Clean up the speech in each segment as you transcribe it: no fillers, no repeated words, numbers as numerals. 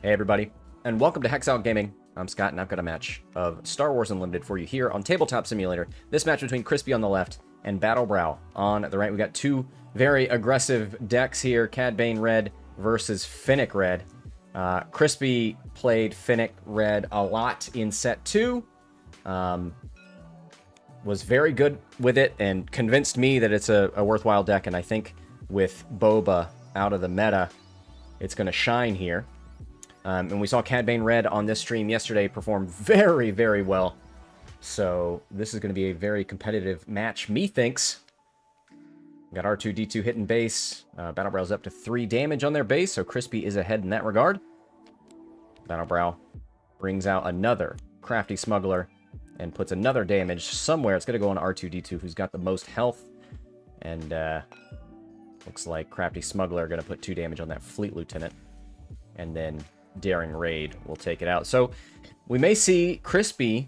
Hey everybody, and welcome to Hex Out Gaming. I'm Scott, and I've got a match of Star Wars Unlimited for you here on Tabletop Simulator. This match between CHRISPY on the left and BATTLEBROW on the right. We've got two very aggressive decks here, Cad Bane red versus Fennec red. CHRISPY played Fennec red a lot in set 2. Was very good with it and convinced me that it's a worthwhile deck, and I think with Boba out of the meta, it's going to shine here. And we saw Cad Bane red on this stream yesterday perform very, very well. So this is going to be a very competitive match, methinks. Got R2-D2 hitting base. BattleBrow's up to 3 damage on their base, so CHRISPY is ahead in that regard. BattleBrow brings out another Crafty Smuggler and puts another damage somewhere. It's going to go on R2-D2, who's got the most health. And looks like Crafty Smuggler going to put 2 damage on that Fleet Lieutenant. And then Daring Raid will take it out. So we may see CHRISPY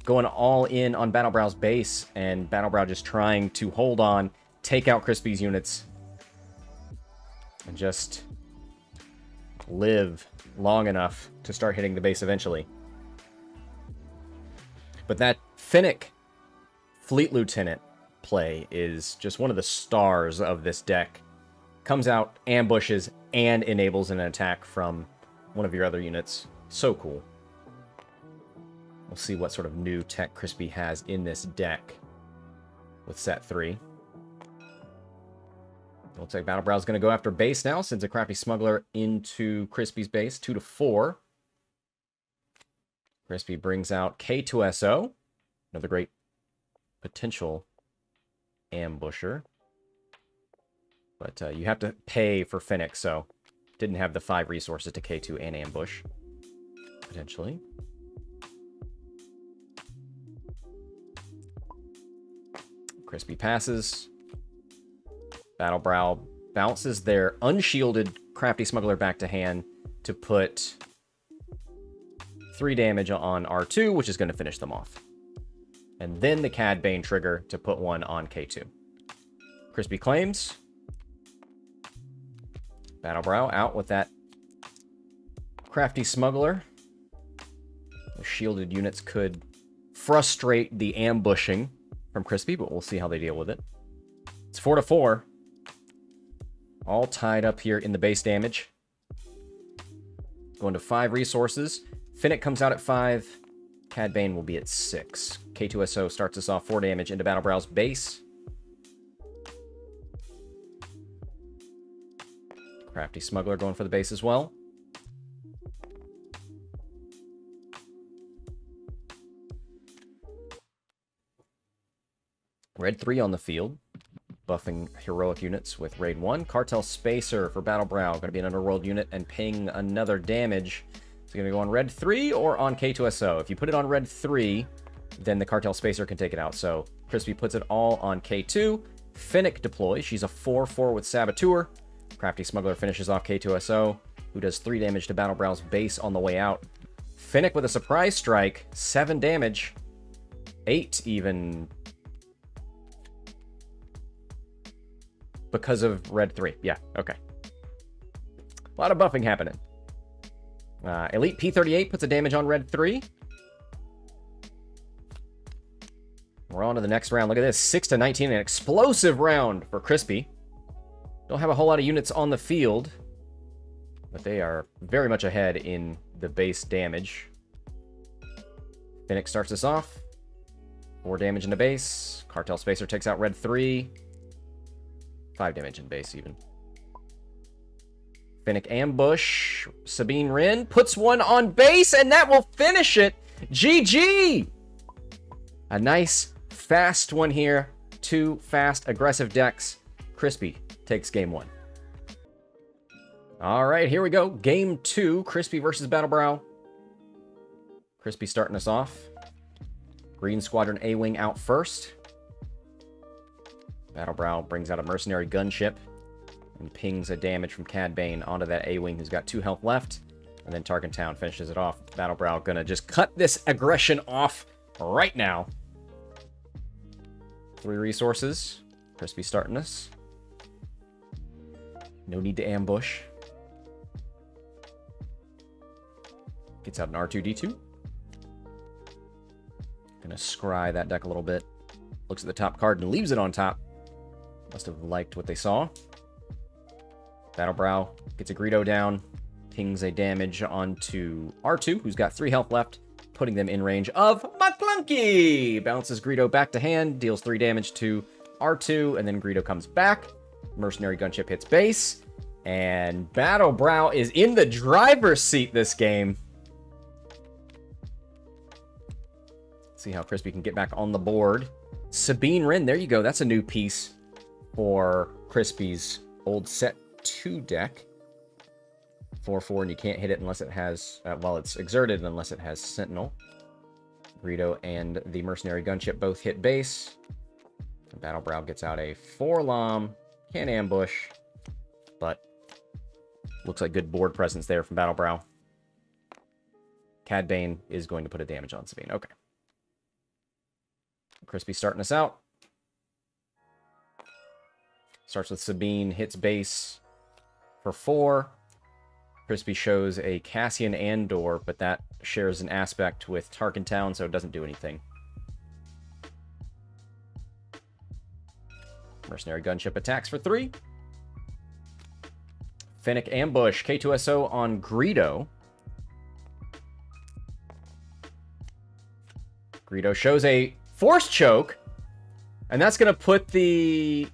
going all in on BattleBrow's base, and BattleBrow just trying to hold on, take out CHRISPY's units, and just live long enough to start hitting the base eventually. But that Fennec Fleet Lieutenant play is just one of the stars of this deck. Comes out, ambushes, and enables an attack from one of your other units. So cool. We'll see what sort of new tech CHRISPY has in this deck with set 3. Looks like BattleBrow's going to go after base now, sends a Crafty Smuggler into CHRISPY's base, 2-4. CHRISPY brings out K2SO, another great potential ambusher. But you have to pay for Fennec, so didn't have the 5 resources to K2 and ambush, potentially. CHRISPY passes. BattleBrow bounces their unshielded Crafty Smuggler back to hand to put 3 damage on R2, which is going to finish them off. And then the Cad Bane trigger to put 1 on K2. CHRISPY claims. BattleBrow out with that Crafty Smuggler. The shielded units could frustrate the ambushing from CHRISPY, but we'll see how they deal with it. It's 4-4. All tied up here in the base damage. Going to 5 resources. Fennec comes out at 5. Cad Bane will be at 6. K2SO starts us off 4 damage into BattleBrow's base. Crafty Smuggler going for the base as well. Red 3 on the field. Buffing heroic units with Raid 1. Cartel Spacer for BattleBrow. Going to be an underworld unit and paying another damage. It's going to go on Red 3 or on K2SO. If you put it on Red 3, then the Cartel Spacer can take it out. So CHRISPY puts it all on K2. Fennec deploys. She's a 4-4 with Saboteur. Crafty Smuggler finishes off K2SO, who does 3 damage to BattleBrow's base on the way out. Fennec with a surprise strike, 7 damage. 8 even. Because of Red 3. Yeah, okay. A lot of buffing happening. Elite P38 puts a damage on Red 3. We're on to the next round. Look at this, 6-19, an explosive round for CHRISPY. Don't have a whole lot of units on the field, but they are very much ahead in the base damage. Fennec starts us off. 4 damage in the base. Cartel Spacer takes out Red 3. 5 damage in base, even. Fennec ambush. Sabine Wren puts 1 on base, and that will finish it. GG! A nice, fast one here. 2 fast, aggressive decks. CHRISPY takes game 1. All right, here we go. Game 2, CHRISPY versus BattleBrow. CHRISPY starting us off. Green Squadron A-Wing out first. BattleBrow brings out a mercenary gunship and pings a damage from Cad Bane onto that A-Wing, who's got 2 health left. And then Tarkin Town finishes it off. BattleBrow gonna just cut this aggression off right now. 3 resources. CHRISPY starting us. No need to ambush. Gets out an R2-D2. Gonna scry that deck a little bit. Looks at the top card and leaves it on top. Must have liked what they saw. BATTLEBROW gets a Greedo down. Pings a damage onto R2, who's got 3 health left, putting them in range of McClunky! Bounces Greedo back to hand, deals 3 damage to R2, and then Greedo comes back. Mercenary Gunship hits base, and BATTLEBROW is in the driver's seat this game. See how Crispy can get back on the board. Sabine Wren, there you go. That's a new piece for Crispy's old set 2 deck. 4/4, and you can't hit it unless it has, well, it's exerted unless it has Sentinel. Greedo and the Mercenary Gunship both hit base. BATTLEBROW gets out a 4-lom. Can't ambush, but looks like good board presence there from BATTLEBROW. Cad Bane is going to put a damage on Sabine. Okay. Crispy starting us out. Starts with Sabine, hits base for 4. Crispy shows a Cassian Andor, but that shares an aspect with Tarkentown, so it doesn't do anything. Mercenary Gunship attacks for 3. Fennec Ambush, K2SO on Greedo. Greedo shows a Force Choke, and that's going to put the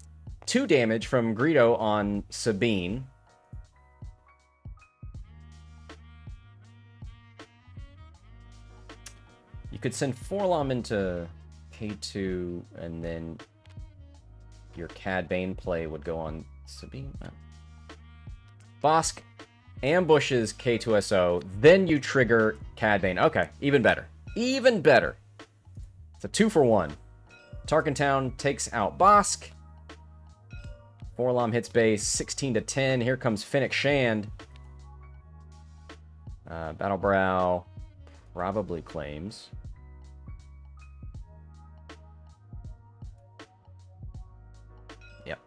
2 damage from Greedo on Sabine. You could send 4-lom into K2, and then your Cad Bane play would go on Sabine. No. Bosk ambushes K2SO, then you trigger Cad Bane. Okay, even better. Even better. It's a 2-for-1. Tarkentown takes out Bosk. 4-lom hits base, 16-10. Here comes Fennec Shand. BATTLEBROW probably claims. Yep.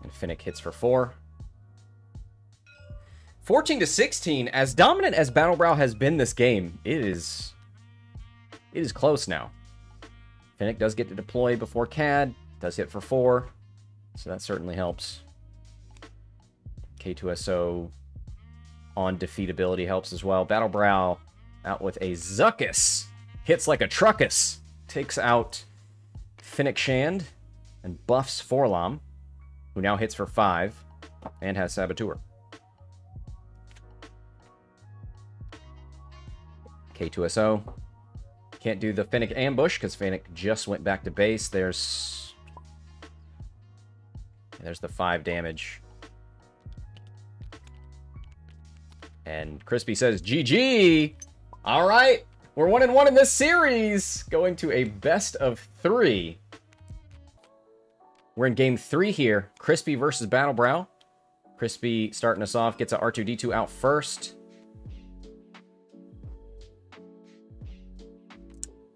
And Fennec hits for 4. 14-16. As dominant as BATTLEBROW has been this game, it is close now. Fennec does get to deploy before Cad. Does hit for 4. So that certainly helps. K2SO on defeatability helps as well. BATTLEBROW out with a Zuckus. Hits like a truckus. Takes out Fennec Shand and buffs 4-lom, who now hits for 5 and has Saboteur. K2SO can't do the Fennec ambush because Fennec just went back to base. There's the 5 damage. And Crispy says, GG! All right, we're 1-1 in this series. Going to a best of 3. We're in game 3 here. Crispy versus BATTLEBROW. Crispy starting us off, gets a R2-D2 out first.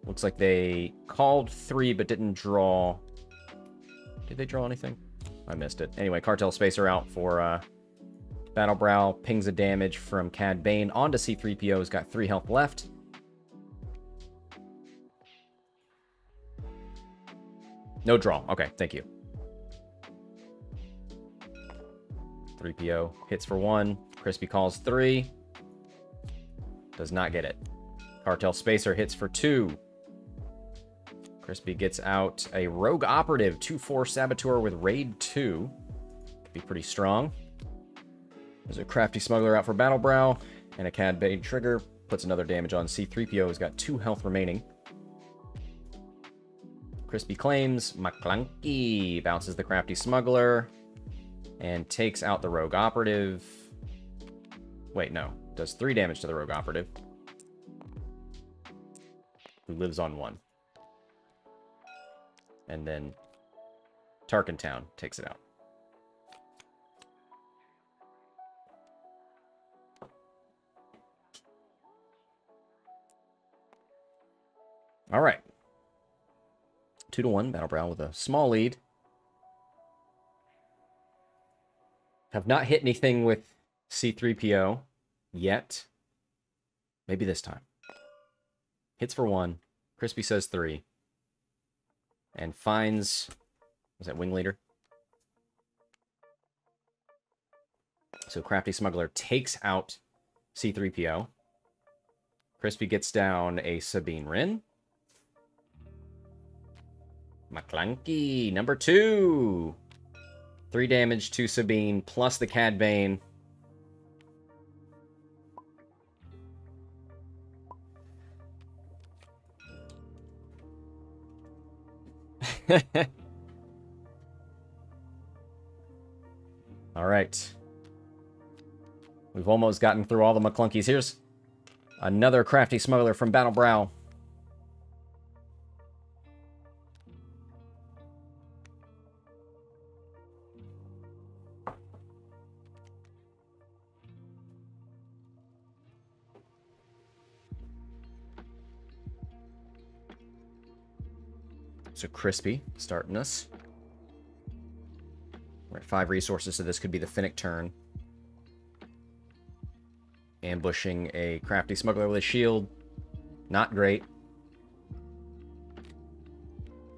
Looks like they called 3 but didn't draw. Did they draw anything? I missed it. Anyway, Cartel Spacer out for BATTLEBROW. Pings a damage from Cad Bane onto C3PO. Has got 3 health left. No draw. Okay, thank you. 3PO hits for 1. Crispy calls 3. Does not get it. Cartel Spacer hits for 2. Crispy gets out a Rogue Operative, 2/4 Saboteur with Raid 2. Could be pretty strong. There's a Crafty Smuggler out for BATTLEBROW, and a Cad Bane trigger. Puts another damage on C3PO, who's got 2 health remaining. Crispy claims, McClunky bounces the Crafty Smuggler, and takes out the Rogue Operative. Wait, no. Does 3 damage to the Rogue Operative, who lives on 1. And then Tarkentown takes it out. All right. 2-1, BATTLEBROW with a small lead. Have not hit anything with C3PO yet. Maybe this time. Hits for 1. Crispy says 3. And finds... Was that Wing Leader? So Crafty Smuggler takes out C3PO. Crispy gets down a Sabine Wren. McClunky, number 2. 3 damage to Sabine, plus the Cad Bane. All right. We've almost gotten through all the McClunkies. Here's another Crafty Smuggler from BattleBrow. So Crispy starting us. We're at 5 resources, so this could be the Fennec turn. Ambushing a Crafty Smuggler with a shield. Not great.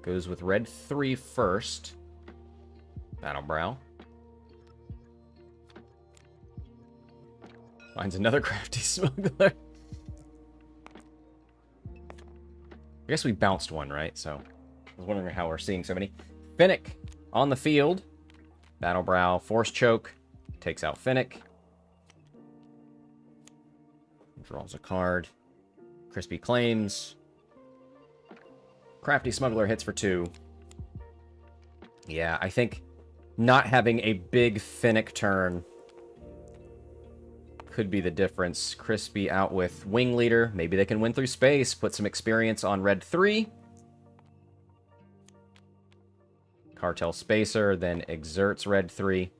Goes with red 3 first. BattleBrow. Finds another Crafty Smuggler. I guess we bounced one, right? So I was wondering how we're seeing so many. Fennec on the field. BattleBrow, Force Choke, takes out Fennec. Draws a card. Crispy claims. Crafty Smuggler hits for 2. Yeah, I think not having a big Fennec turn could be the difference. Crispy out with Wing Leader. Maybe they can win through space. Put some experience on red 3. Cartel Spacer, then exerts red 3.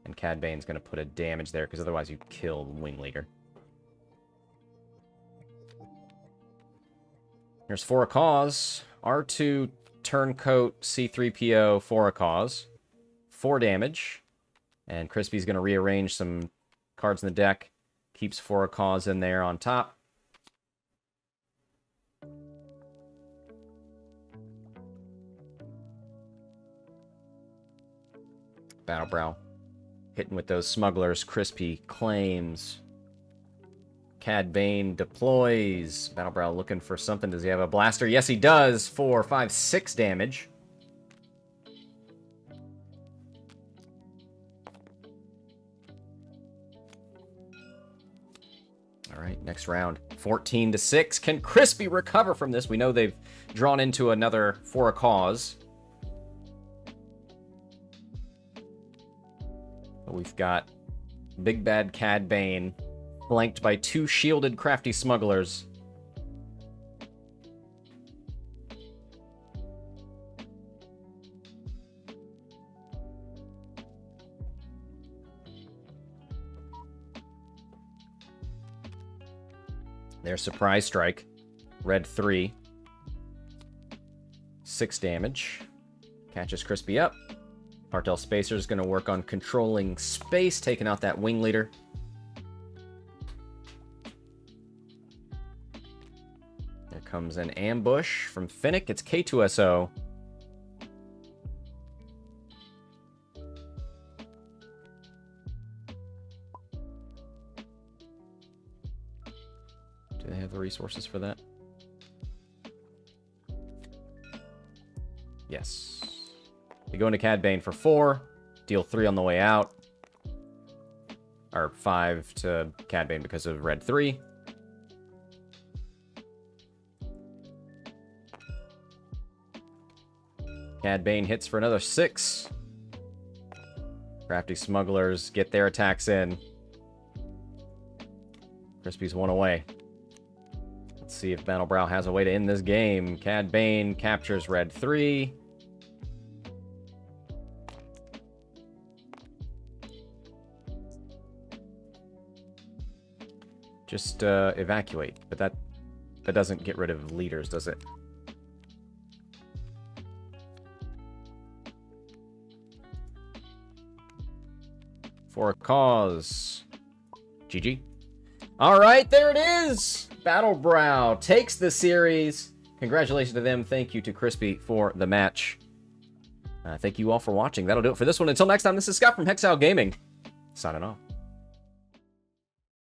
And Cad Bane's going to put a damage there, because otherwise you kill Wing Leader. Here's For a Cause. R2 Turncoat C3PO For a Cause. 4 damage. And Crispy's going to rearrange some cards in the deck. Keeps For a Cause in there on top. BattleBrow. Hitting with those smugglers. Crispy claims. Cad Bane deploys. BattleBrow looking for something. Does he have a blaster? Yes, he does. 4, 5, 6 damage. All right, next round. 14-6. Can Crispy recover from this? We know they've drawn into another For a Cause. We've got Big Bad Cad Bane, flanked by 2 shielded Crafty Smugglers. Their Surprise Strike. Red 3. 6 damage. Catches Crispy up. Cartel Spacer is going to work on controlling space, taking out that Wing Leader. There comes an ambush from Fennec. It's K2SO. Do they have the resources for that? Yes. We go into Cad Bane for 4. Deal 3 on the way out. Or 5 to Cad Bane because of red 3. Cad Bane hits for another 6. Crafty Smugglers get their attacks in. Crispy's 1 away. Let's see if BattleBrow has a way to end this game. Cad Bane captures red 3. Just evacuate, but that doesn't get rid of leaders, does it? For a Cause. GG. All right, there it is. BATTLEBROW takes the series. Congratulations to them. Thank you to Crispy for the match. Thank you all for watching. That'll do it for this one. Until next time, this is Scott from Hexile Gaming, signing off.